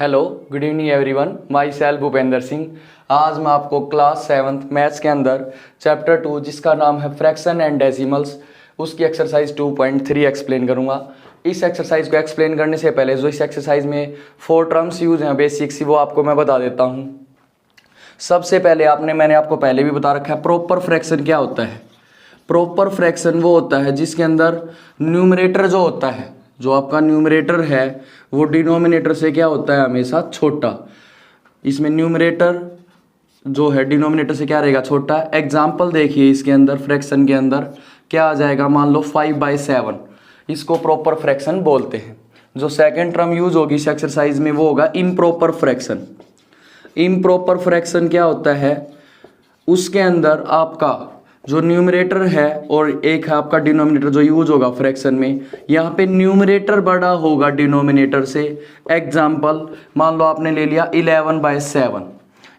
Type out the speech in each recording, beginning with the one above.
Hello, good evening everyone. My self Bhupendra Singh. आज मैं आपको क्लास 7th मैथ्स के अंदर चैप्टर 2 जिसका नाम है फ्रैक्शन एंड डेसिमल्स, उसकी एक्सरसाइज 2.3 एक्सप्लेन करूंगा। इस एक्सरसाइज को एक्सप्लेन करने से पहले जो इस एक्सरसाइज में 4 टर्म्स यूज हैं बेसिक सी, वो आपको मैं बता देता हूँ। सबसे पहले मैंने आपको पहले भी बता रखा है, प्रॉपर फ्रैक्शन क्या होता है। प्रॉपर फ्रैक्शन वो होता है जिसके अंदर न्यूमरेटर जो होता है, जो आपका न्यूमरेटर है वो डिनोमिनेटर से क्या होता है, हमेशा छोटा। इसमें न्यूमरेटर जो है डिनोमिनेटर से क्या रहेगा, छोटा। एग्जाम्पल देखिए, इसके अंदर फ्रैक्शन के अंदर क्या आ जाएगा, मान लो 5/7, इसको प्रॉपर फ्रैक्शन बोलते हैं। जो सेकंड टर्म यूज होगी इस एक्सरसाइज में वो होगा इम्प्रॉपर फ्रैक्शन। इम्प्रॉपर फ्रैक्शन क्या होता है, उसके अंदर आपका जो न्यूमरेटर है और एक है आपका डिनोमिनेटर जो यूज होगा फ्रैक्शन में, यहाँ पे न्यूमरेटर बड़ा होगा डिनोमिनेटर से। एग्जाम्पल मान लो आपने ले लिया 11/7।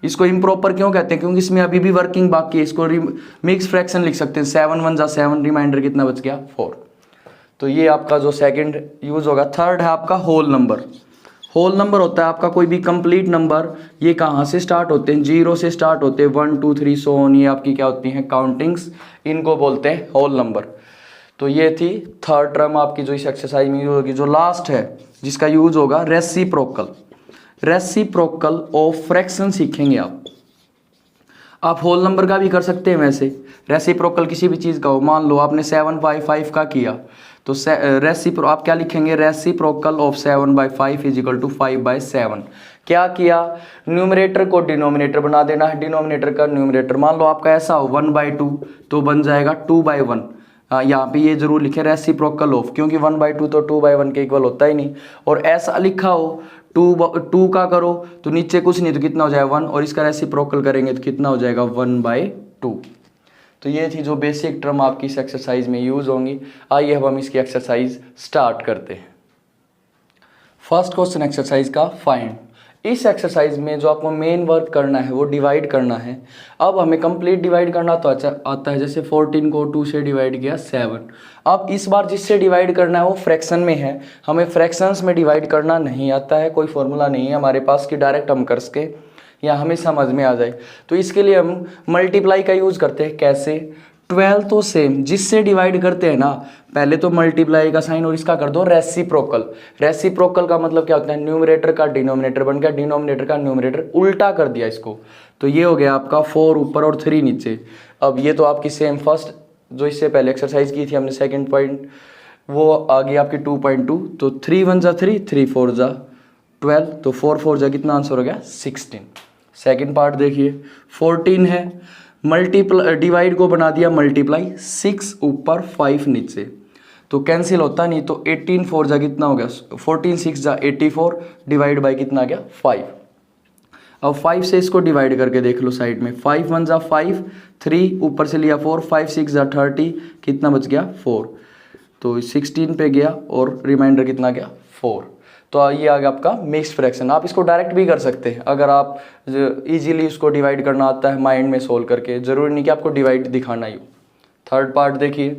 इसको इम्प्रॉपर क्यों कहते हैं, क्योंकि इसमें अभी भी वर्किंग बाकी है। इसको मिक्स फ्रैक्शन लिख सकते हैं, 7 1 7, रिमाइंडर कितना बच गया, 4। तो ये आपका जो सेकंड यूज होगा। थर्ड है आपका होल नंबर। होल नंबर होता है आपका कोई भी कंप्लीट नंबर। ये कहाँ से स्टार्ट होते हैं, 0 से स्टार्ट होते हैं, 1 2 3 सो ऑन। ये आपकी क्या होती हैं, काउंटिंग्स, इनको बोलते हैं होल नंबर। तो ये थी थर्ड टर्म आपकी जो इस एक्सरसाइज में यूज होगी। जो लास्ट है जिसका यूज होगा रेसिप्रोकल। रेसिप्रोकल ऑफ फ्रैक्शन सीखेंगे आप होल नंबर का भी कर सकते हैं। वैसे रेसिप्रोकल किसी भी चीज़ का हो, मान लो आपने 7/5 का किया तो आप क्या लिखेंगे, reciprocal of 7/5 is equal to 5/7। क्या किया, न्यूमरेटर को डिनोमिनेटर बना देना है, डिनोमिनेटर का न्यूमरेटर। मान लो आपका ऐसा हो 1/2 तो बन जाएगा 2/1। यहाँ पे ये जरूर लिखे रेसिप्रोकल ऑफ, क्योंकि 1/2 तो 2/1 के इक्वल होता ही नहीं। और ऐसा लिखा हो 2 का करो तो नीचे कुछ नहीं तो कितना हो जाएगा 1, और इसका रेसिप्रोकल करेंगे तो कितना हो जाएगा 1/2। तो ये थी जो बेसिक टर्म आपकी इस एक्सरसाइज में यूज होंगी। आइए अब हम इसकी एक्सरसाइज स्टार्ट करते हैं। फर्स्ट क्वेश्चन एक्सरसाइज का फाइंड। इस एक्सरसाइज में जो आपको मेन वर्क करना है वो डिवाइड करना है। अब हमें कंप्लीट डिवाइड करना तो आता है, जैसे 14 को 2 से डिवाइड किया 7। अब इस बार जिससे डिवाइड करना है वो फ्रैक्शन में है, हमें फ्रैक्शंस में डिवाइड करना नहीं आता है। कोई फॉर्मूला नहीं है हमारे पास कि डायरेक्ट हम कर सके या हमें समझ में आ जाए। तो इसके लिए हम मल्टीप्लाई का यूज करते हैं। कैसे, 12 तो सेम जिससे डिवाइड करते हैं ना, पहले तो मल्टीप्लाई का साइन और इसका कर दो रेसिप्रोकल। रेसिप्रोकल का मतलब क्या होता है, न्यूमरेटर का डिनोमिनेटर बन गया, डिनोमिनेटर का न्यूमरेटर, उल्टा कर दिया इसको। तो ये हो गया आपका 4 ऊपर और 3 नीचे। अब ये तो आपकी सेम फर्स्ट जो इससे पहले एक्सरसाइज की थी हमने, सेकेंड पॉइंट वो आ गई आपकी 2.2। तो 3 1 जा 3, 3 4 जा 12, तो 4 4 जा कितना आंसर हो गया 16। सेकेंड पार्ट देखिए, 14 है, मल्टीप्लाई डिवाइड को बना दिया मल्टीप्लाई, 6 ऊपर 5 नीचे, तो कैंसिल होता नहीं। तो 18 4 जा कितना हो गया, 14 6 जा 84, डिवाइड बाई कितना गया 5। अब 5 से इसको डिवाइड करके देख लो साइड में, 5 1 जा 5, 3 ऊपर से लिया 4, 5 6 जा 30, कितना बच गया 4। तो 16 पे गया और रिमाइंडर कितना गया 4। तो ये आ गया आपका मिक्स्ड फ्रैक्शन। आप इसको डायरेक्ट भी कर सकते हैं अगर आप इजीली उसको डिवाइड करना आता है माइंड में सोल्व करके, जरूरी नहीं कि आपको डिवाइड दिखाना ही हो। थर्ड पार्ट देखिए,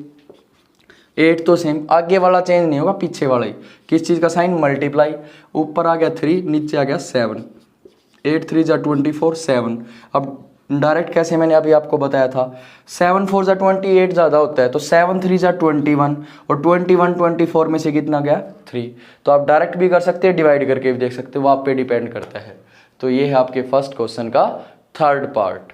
8 तो सेम, आगे वाला चेंज नहीं होगा, पीछे वाला ही। किस चीज़ का साइन, मल्टीप्लाई। ऊपर आ गया 3, नीचे आ गया 7, 8 3 जा 24 7। अब डायरेक्ट कैसे, मैंने अभी आपको बताया था, 7 4 जा 28 ज़्यादा होता है, तो 7 3 जा 21, और 21 24 में से कितना गया 3। तो आप डायरेक्ट भी कर सकते हैं, डिवाइड करके भी देख सकते हो, वो आप पे डिपेंड करता है। तो ये है आपके फर्स्ट क्वेश्चन का थर्ड पार्ट।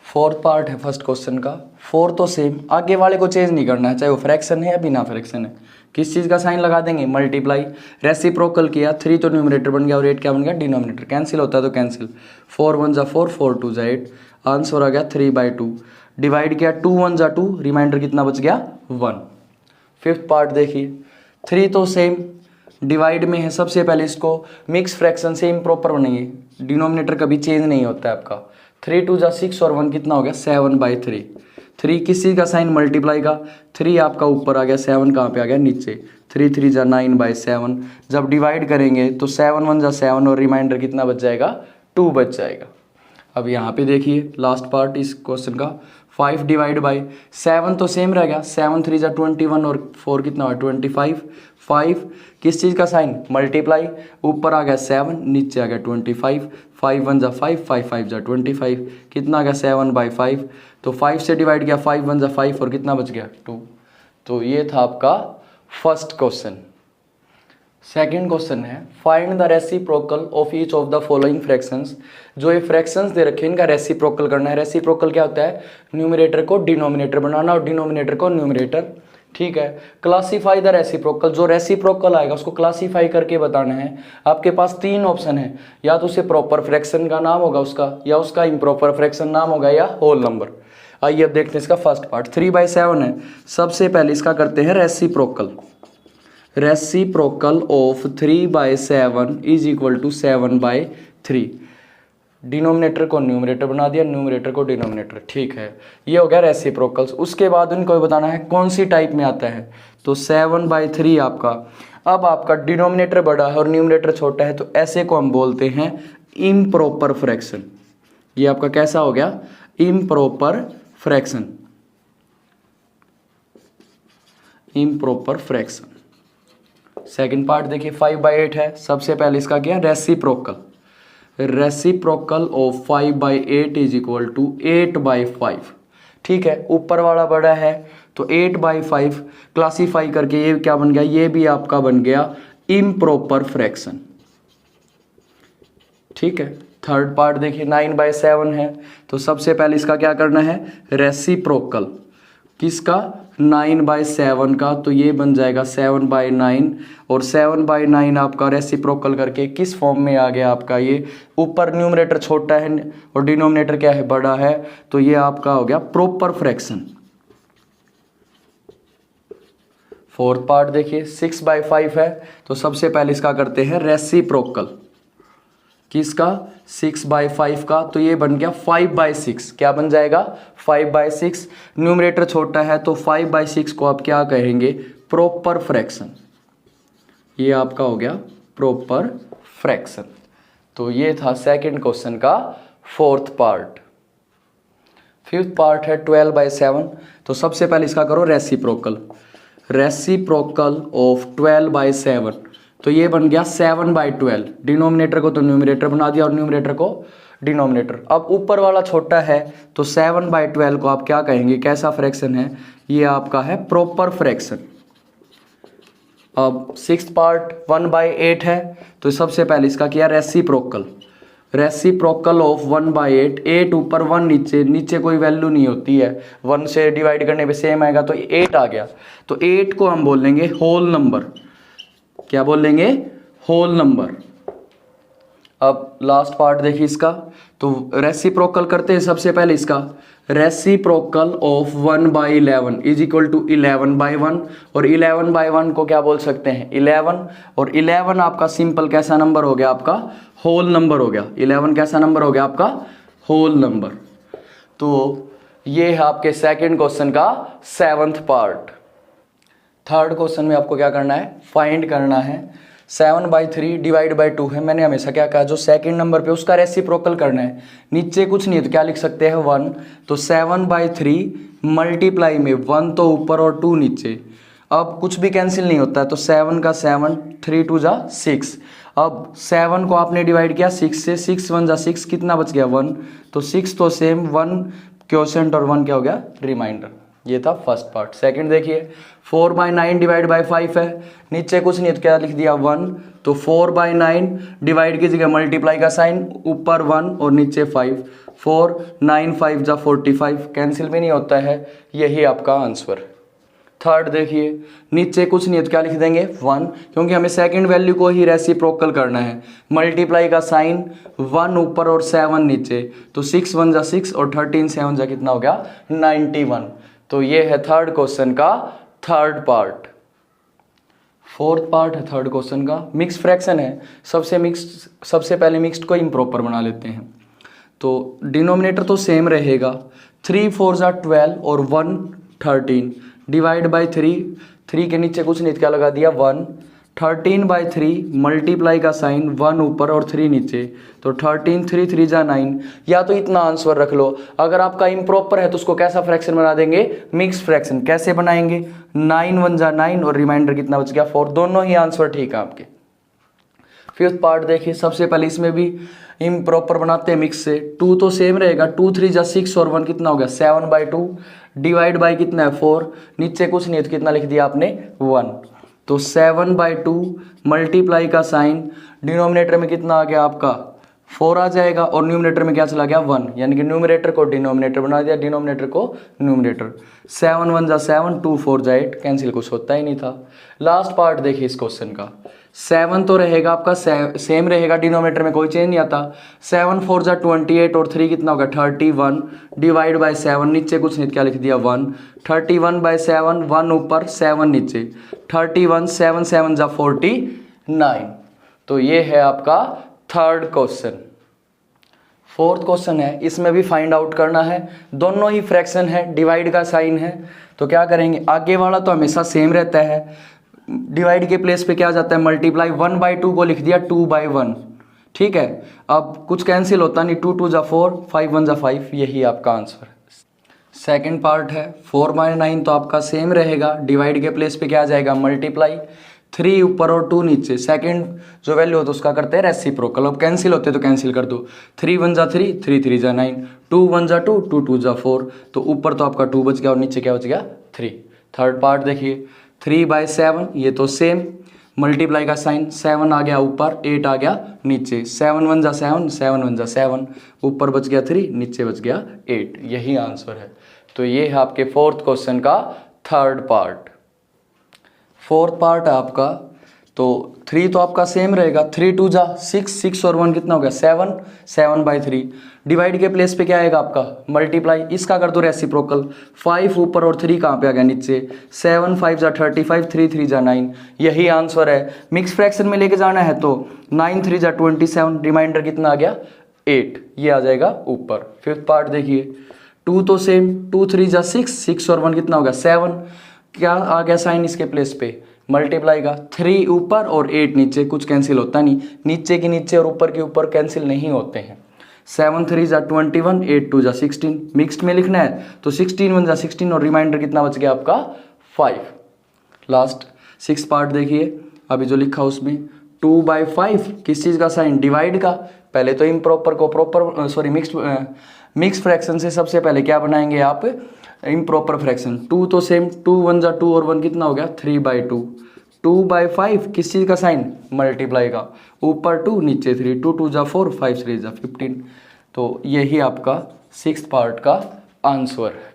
फोर्थ पार्ट है फर्स्ट क्वेश्चन का। 4 तो सेम, आगे वाले को चेंज नहीं करना है, चाहे वो फ्रैक्शन है या बिना फ्रैक्शन है। किस चीज़ का साइन लगा देंगे, मल्टीप्लाई। रेसिप्रोकल किया, 3 तो न्यूमरेटर बन गया और 8 क्या बन गया, डिनोमिनेटर। कैंसिल होता है तो कैंसिल, 4 1 जा 4, 4 2 जा 8, आंसर आ गया 3/2। डिवाइड किया 2 1 जा 2, रिमाइंडर कितना बच गया 1। फिफ्थ पार्ट देखिए, 3 तो सेम, डिवाइड में है, सबसे पहले इसको मिक्स फ्रैक्शन से इम्प्रॉपर बनेंगे, डिनोमिनेटर कभी चेंज नहीं होता है आपका। 3 2 जा 6 और 1 कितना हो गया 7/3। 3 किसी का साइन मल्टीप्लाई का, 3 आपका ऊपर आ गया, 7 कहाँ पे आ गया नीचे, 3 3 जा 9/7। जब डिवाइड करेंगे तो 7 1 जा 7 और रिमाइंडर कितना बच जाएगा 2 बच जाएगा। अब यहाँ पे देखिए लास्ट पार्ट इस क्वेश्चन का, 5 डिवाइड बाई 7 तो सेम रह गया, 7 3 जा 21 और 4 कितना हुआ 25। 5 किस चीज़ का साइन मल्टीप्लाई, ऊपर आ गया 7 नीचे आ गया 25। 5 1 जा 5, 5 5 जा 25, कितना आ गया 7/5। तो 5 से डिवाइड किया, 5 1 जा 5 और कितना बच गया 2। तो ये था आपका फर्स्ट क्वेश्चन। सेकंड क्वेश्चन है find the reciprocal of each of the following fractions. जो ये फ्रैक्शंस दे रखे हैं इनका रेसिप्रोकल करना है। रेसिप्रोकल क्या होता है, न्यूमरेटर को डिनोमिनेटर बनाना और डिनोमिनेटर को न्यूमरेटर। ठीक है, क्लासीफाई द रेसिप्रोकल, जो रेसिप्रोकल आएगा उसको क्लासीफाई करके बताना है। आपके पास 3 ऑप्शन है, या तो उसे प्रॉपर फ्रैक्शन का नाम होगा उसका, या उसका इम्प्रॉपर फ्रैक्शन नाम होगा, या होल नंबर। आइए अब देखते हैं इसका फर्स्ट पार्ट। 3/7 है, सबसे पहले इसका करते हैं reciprocal. Reciprocal of 3/7 is equal to 7/3। Denominator को न्यूमरेटर बना दिया, न्यूमरेटर को डिनोमिनेटर। ठीक है, ये हो गया रेसिप्रोकल्स। उसके बाद इनको बताना है कौन सी टाइप में आता है, तो 7/3 आपका। अब आपका डिनोमिनेटर बड़ा है और न्यूमरेटर छोटा है, तो ऐसे को हम बोलते हैं इम्प्रॉपर फ्रैक्शन। ये आपका कैसा हो गया, improper fraction. Improper fraction. Second part देखिए 5/8 है, सबसे पहले इसका क्या reciprocal. Reciprocal of 5/8 is equal to 8/5। ठीक है, ऊपर वाला बड़ा है तो 8/5 क्लासीफाई करके ये क्या बन गया, ये भी आपका बन गया इम्प्रॉपर फ्रैक्शन। ठीक है, थर्ड पार्ट देखिए 9/7 है, तो सबसे पहले इसका क्या करना है रेसिप्रोकल। किसका, 9/7 का, तो ये बन जाएगा 7/9। और 7/9 आपका रेसिप्रोकल करके किस फॉर्म में आ गया आपका, ये ऊपर न्यूमरेटर छोटा है और डिनोमिनेटर क्या है बड़ा है, तो ये आपका हो गया प्रॉपर फ्रैक्शन। फोर्थ पार्ट देखिए 6/5 है, तो सबसे पहले इसका करते हैं रेसिप्रोकल। किसका, 6/5 का, तो ये बन गया 5/6। क्या बन जाएगा 5/6। न्यूमरेटर छोटा है तो 5/6 को आप क्या कहेंगे, प्रॉपर फ्रैक्शन। ये आपका हो गया प्रॉपर फ्रैक्शन। तो ये था सेकंड क्वेश्चन का फोर्थ पार्ट। फिफ्थ पार्ट है 12/7, तो सबसे पहले इसका करो रेसिप्रोकल। रेसिप्रोकल ऑफ 12/7, तो ये बन गया 7/12। डिनोमिनेटर को तो न्यूमरेटर बना दिया और न्यूमरेटर को डिनोमिनेटर। अब ऊपर वाला छोटा है तो 7/12 को आप क्या कहेंगे, कैसा फ्रैक्शन है, ये आपका है प्रॉपर फ्रैक्शन। अब सिक्स्थ पार्ट 1/8 है, तो सबसे पहले इसका किया रेसिप्रोकल। रेसिप्रोकल ऑफ 1/8, 8 ऊपर 1 नीचे, नीचे कोई वैल्यू नहीं होती है, 1 से डिवाइड करने पे सेम आएगा, तो 8 आ गया। तो 8 को हम बोल लेंगे होल नंबर। क्या बोल लेंगे, होल नंबर। अब लास्ट पार्ट देखिए इसका, तो रेसिप्रोकल करते हैं सबसे पहले इसका। Reciprocal of 1/11 is equal to 11/1, और 11/1 को क्या बोल सकते हैं 11, और 11 आपका सिंपल कैसा नंबर हो गया, आपका होल नंबर हो गया। 11 कैसा नंबर हो गया, आपका होल नंबर। तो ये है आपके सेकंड क्वेश्चन का 7th पार्ट। थर्ड क्वेश्चन में आपको क्या करना है, फाइंड करना है 7/3 डिवाइड बाई 2 है। मैंने हमेशा क्या कहा, जो सेकंड नंबर पे उसका रेसिप्रोकल करना है। नीचे कुछ नहीं है तो क्या लिख सकते हैं 1, तो 7/3 मल्टीप्लाई में 1 तो ऊपर और 2 नीचे। अब कुछ भी कैंसिल नहीं होता है, तो 7 का 7, 3 2 जा 6। अब 7 को आपने डिवाइड किया 6 से, 6 1 जा 6, कितना बच गया 1, तो 6 तो सेम, 1 क्वोशेंट और 1 क्या हो गया रिमाइंडर। ये था फर्स्ट पार्ट। सेकंड देखिए 4/9 डिवाइड बाई 5 है, नीचे कुछ नहीं तो क्या लिख दिया 1, तो 4/9 डिवाइड की जगह मल्टीप्लाई का साइन, ऊपर 1 और नीचे 5, 4 9 5 जा 45, कैंसिल भी नहीं होता है, यही आपका आंसर। थर्ड देखिए नीचे कुछ नहीं है तो क्या लिख देंगे 1, क्योंकि हमें सेकंड वैल्यू को ही रेसिप्रोकल करना है। मल्टीप्लाई का साइन, 1 ऊपर और 7 नीचे, तो 6 1 जा 6 और 13 7 जा कितना हो गया 91। तो ये है थर्ड क्वेश्चन का थर्ड पार्ट। फोर्थ पार्ट है थर्ड क्वेश्चन का, मिक्स फ्रैक्शन है। सबसे पहले मिक्स्ड को इम्प्रॉपर बना लेते हैं। तो डिनोमिनेटर तो सेम रहेगा, 3 4 जा 12 और 1 13 डिवाइड बाई 3 के नीचे कुछ नहीं क्या लगा दिया 1, 13/3 मल्टीप्लाई का साइन 1 ऊपर और 3 नीचे, तो 13 3 3 जा 9, या तो इतना आंसर रख लो। अगर आपका इम्प्रॉपर है तो उसको कैसा फ्रैक्शन बना देंगे, मिक्स फ्रैक्शन। कैसे बनाएंगे, 9 1 जा 9 और रिमाइंडर कितना बच गया 4, दोनों ही आंसर ठीक है आपके। फिफ्थ पार्ट देखिए, सबसे पहले इसमें भी इम्प्रॉपर बनाते हैं मिक्स से। 2 तो सेम रहेगा, 2 3 जा 6 और 1 कितना हो गया 7/2, डिवाइड बाई कितना है 4, नीचे कुछ नहीं है तो कितना लिख दिया आपने 1, तो 7/2 मल्टीप्लाई का साइन, डिनोमिनेटर में कितना आ गया आपका 4 आ जाएगा और न्यूमिनेटर में क्या चला गया 1, यानी कि न्यूमिनेटर को डिनोमिनेटर बना दिया, डिनोमिनेटर को न्यूमिनेटर। 7 1 जा 7, 2 4 जा 8, कैंसिल कुछ होता ही नहीं था। लास्ट पार्ट देखिए इस क्वेश्चन का, 7 तो रहेगा आपका सेम रहेगा, डिनोमिनेटर में कोई चेंज नहीं आता। 7 4 जा 28 और 3 कितना होगा 31, डिवाइड बाई 7, नीचे कुछ नहीं क्या लिख दिया 1, 31/7, 1 ऊपर 7 नीचे, 31 7 7 जा 49। तो ये है आपका थर्ड क्वेश्चन। फोर्थ क्वेश्चन है, इसमें भी फाइंड आउट करना है, दोनों ही फ्रैक्शन है, डिवाइड का साइन है। तो क्या करेंगे, आगे वाला तो हमेशा सेम रहता है, डिवाइड के प्लेस पे क्या जाता है मल्टीप्लाई, 1/2 को लिख दिया 2/1, ठीक है। अब कुछ कैंसिल होता नहीं, 2 2 जा 4, 5 1 जा 5, यही आपका आंसर है। सेकेंड पार्ट है 4/9, तो आपका सेम रहेगा, डिवाइड के प्लेस पे क्या आ जाएगा मल्टीप्लाई, 3 ऊपर और 2 नीचे, सेकंड जो वैल्यू होता है उसका करते हैं रेसिप्रोकल। अब कैंसिल होते तो कैंसिल कर दो, 3 1 जा 3, 3 3 जा 9, 2 1 जा 2, 2 2 जा 4, तो ऊपर तो आपका 2 बच गया और नीचे क्या बच गया 3। थर्ड पार्ट देखिए, 3/7, ये तो सेम, मल्टीप्लाई का साइन, 7 आ गया ऊपर, 8 आ गया नीचे, 7 1 जा 7, 7 1 जा 7, ऊपर बच गया 3, नीचे बच गया 8, यही आंसर है। तो ये है आपके फोर्थ क्वेश्चन का थर्ड पार्ट। फोर्थ पार्ट है आपका, तो 3 तो आपका सेम रहेगा, 3 2 जा 6, 6 और 1 कितना हो गया 7, 7/3, डिवाइड के प्लेस पे क्या आएगा आपका मल्टीप्लाई, इसका कर दो रेसिप्रोकल, 5 ऊपर और 3 कहाँ पे आ गया नीचे, 7 5 जा 35, 3 3 जा 9, यही आंसर है। मिक्स फ्रैक्शन में लेके जाना है तो 9 3 जा 27, रिमाइंडर कितना आ गया 8, ये आ जाएगा ऊपर। फिफ्थ पार्ट देखिए, 2 तो सेम, 2 3 जा 6, 6 और 1 कितना होगा 7, क्या आ गया साइन इसके प्लेस पे मल्टीप्लाई का, 3 ऊपर और 8 नीचे, कुछ कैंसिल होता नहीं, नीचे के नीचे और ऊपर के ऊपर कैंसिल नहीं होते हैं। 7 3 जा 21, 8 2 जा 16, मिक्स्ड में लिखना है तो 16 1 जा 16 और रिमाइंडर कितना बच गया आपका 5। लास्ट 6 पार्ट देखिए, अभी जो लिखा उसमें 2/5 किस चीज़ का साइन, डिवाइड का। पहले तो इम्प्रॉपर को प्रॉपर सॉरी मिक्स फ्रैक्शन से सबसे पहले क्या बनाएंगे आप इम्प्रॉपर फ्रैक्शन। 2 तो सेम, 2 1 जा 2 और 1 कितना हो गया 3/2, 2/5 किस चीज़ का साइन मल्टीप्लाई का, ऊपर 2 नीचे 3, 2 2 जा 4, 5 3 जा 15। तो यही आपका 6th पार्ट का आंसर है।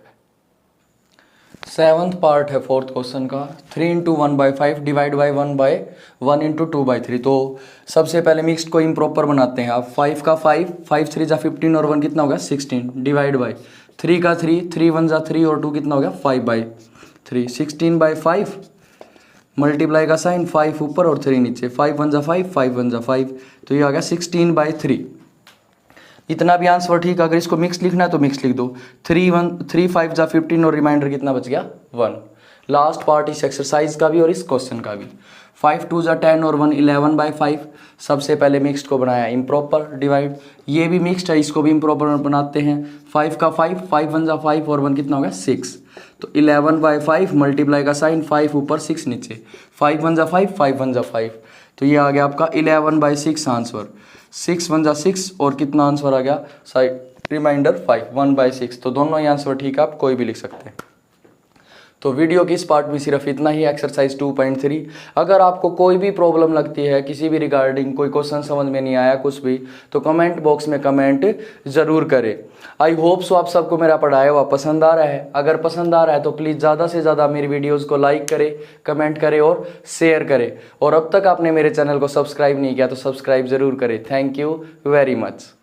7th पार्ट है फोर्थ क्वेश्चन का, 3 × 1/5 डिवाइड बाई 1/1 × 2/3। तो सबसे पहले मिक्स्ड को इम्प्रॉपर बनाते हैं आप, 5 का 5, 5 3 जा 15 और 1 कितना हो गया 16, डिवाइड बाई 3 का 3, 3 1 जा 3 और 2 कितना हो गया 5/3, 16/5 मल्टीप्लाई का साइन, 5 ऊपर और 3 नीचे, 5 1 जा 5, 5 1 जा 5, तो ये आ गया 16/3। इतना भी आंसर ठीक है। अगर इसको मिक्स लिखना है तो मिक्स लिख दो, 3 5 जा 15 और रिमाइंडर कितना बच गया 1। लास्ट पार्ट इस एक्सरसाइज का भी और इस क्वेश्चन का भी, 5 2 जा 10 और 1 11/5। सबसे पहले मिक्स्ड को बनाया इम्प्रॉपर डिवाइड, ये भी मिक्स्ड है, इसको भी इम्प्रॉपर बनाते हैं। 5 का 5, 5 1 जा 5 और 1 कितना हो गया 6, तो 11/5 मल्टीप्लाई का साइन, 5 ऊपर 6 नीचे, 5 1 जा 5, 5 1 जा 5, तो ये आ गया आपका 11/6 आंसर। 6 1 जा 6 और कितना आंसर आ गया साइड रिमाइंडर 5, 1/6। तो दोनों ही आंसर ठीक है, आप कोई भी लिख सकते हैं। तो वीडियो की इस पार्ट में सिर्फ इतना ही, एक्सरसाइज 2.3। अगर आपको कोई भी प्रॉब्लम लगती है किसी भी रिगार्डिंग, कोई क्वेश्चन समझ में नहीं आया कुछ भी, तो कमेंट बॉक्स में कमेंट ज़रूर करें। आई होप सो आप सबको मेरा पढ़ाया हुआ पसंद आ रहा है। अगर पसंद आ रहा है तो प्लीज़ ज़्यादा से ज़्यादा मेरी वीडियोज़ को लाइक करें, कमेंट करें और शेयर करें। और अब तक आपने मेरे चैनल को सब्सक्राइब नहीं किया तो सब्सक्राइब ज़रूर करें। Thank you very much.